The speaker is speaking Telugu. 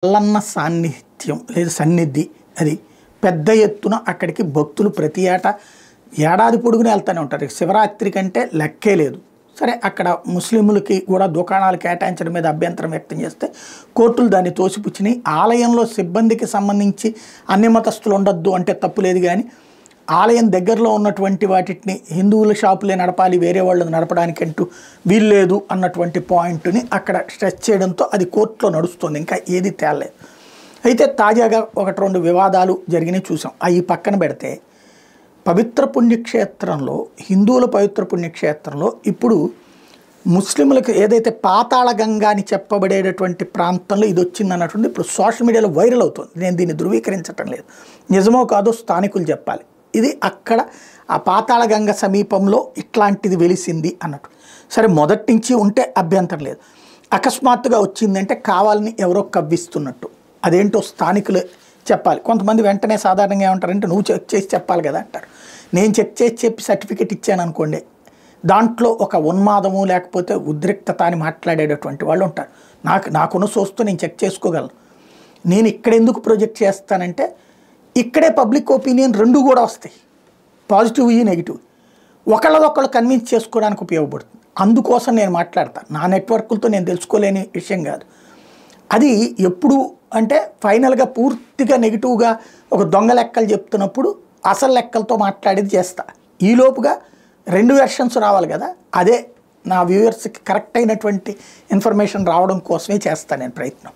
మల్లన్న సాన్నిధ్యం లేదా సన్నిధి అది పెద్ద ఎత్తున అక్కడికి భక్తులు ప్రతి ఏటా ఏడాది పొడుగునే వెళ్తూనే ఉంటారు. శివరాత్రి కంటే లెక్కే లేదు. సరే, అక్కడ ముస్లింలకి కూడా దుకాణాలు కేటాయించడం మీద అభ్యంతరం వ్యక్తం చేస్తే కోర్టులు దాన్ని తోసిపుచ్చినాయి. ఆలయంలో సిబ్బందికి సంబంధించి అన్ని మతస్థులు ఉండొద్దు అంటే తప్పు లేదు, కానీ ఆలయం దగ్గరలో ఉన్నటువంటి వాటిని హిందువుల షాపులే నడపాలి, వేరే వాళ్ళు నడపడానికి అంటూ వీల్లేదు అన్నటువంటి పాయింట్ని అక్కడ స్ట్రెచ్ చేయడంతో అది కోర్టులో నడుస్తుంది. ఇంకా ఏది తేలలేదు. అయితే తాజాగా ఒకటి రెండు వివాదాలు జరిగినాయి చూసాం. అవి పక్కన పెడితే పవిత్ర పుణ్యక్షేత్రంలో, హిందువుల పవిత్ర పుణ్యక్షేత్రంలో ఇప్పుడు ముస్లింలకు ఏదైతే పాతాళ గంగా అని చెప్పబడేటటువంటి ప్రాంతంలో ఇది వచ్చింది అన్నటువంటి ఇప్పుడు సోషల్ మీడియాలో వైరల్ అవుతుంది. నేను దీన్ని ధృవీకరించటం లేదు, నిజమో కాదో స్థానికులు చెప్పాలి. ఇది అక్కడ ఆ పాతాళ గంగ సమీపంలో ఇట్లాంటిది వెలిసింది అన్నట్టు. సరే, మొదటి నుంచి ఉంటే అభ్యంతరం లేదు. అకస్మాత్తుగా వచ్చిందంటే కావాలని ఎవరో కవ్విస్తున్నట్టు. అదేంటో స్థానికులు చెప్పాలి. కొంతమంది వెంటనే సాధారణంగా ఏమంటారంటే నువ్వు చెక్ చేసి చెప్పాలి కదా అంటారు. నేను చెక్ చేసి చెప్పి సర్టిఫికెట్ ఇచ్చాను అనుకోండి, దాంట్లో ఒక ఉన్మాదము లేకపోతే ఉద్రిక్తత అని మాట్లాడేటటువంటి వాళ్ళు ఉంటారు. నాకున్న సోర్స్తో నేను చెక్ చేసుకోగలను. నేను ఇక్కడ ఎందుకు ప్రొజెక్ట్ చేస్తానంటే ఇక్కడే పబ్లిక్ ఒపీనియన్ రెండు కూడా వస్తాయి, పాజిటివ్ నెగిటివ్. ఒకళ్ళదొకళ్ళు కన్విన్స్ చేసుకోవడానికి ఉపయోగపడుతుంది. అందుకోసం నేను మాట్లాడతాను. నా నెట్వర్క్లతో నేను తెలుసుకోలేని విషయం కాదు అది. ఎప్పుడు అంటే ఫైనల్గా పూర్తిగా నెగిటివ్గా ఒక దొంగ లెక్కలు చెప్తున్నప్పుడు అసలు లెక్కలతో మాట్లాడేది చేస్తా. ఈలోపుగా రెండు వెర్షన్స్ రావాలి కదా, అదే నా వ్యూవర్స్కి కరెక్ట్ అయినటువంటి ఇన్ఫర్మేషన్ రావడం కోసమే చేస్తాను నేను ప్రయత్నం.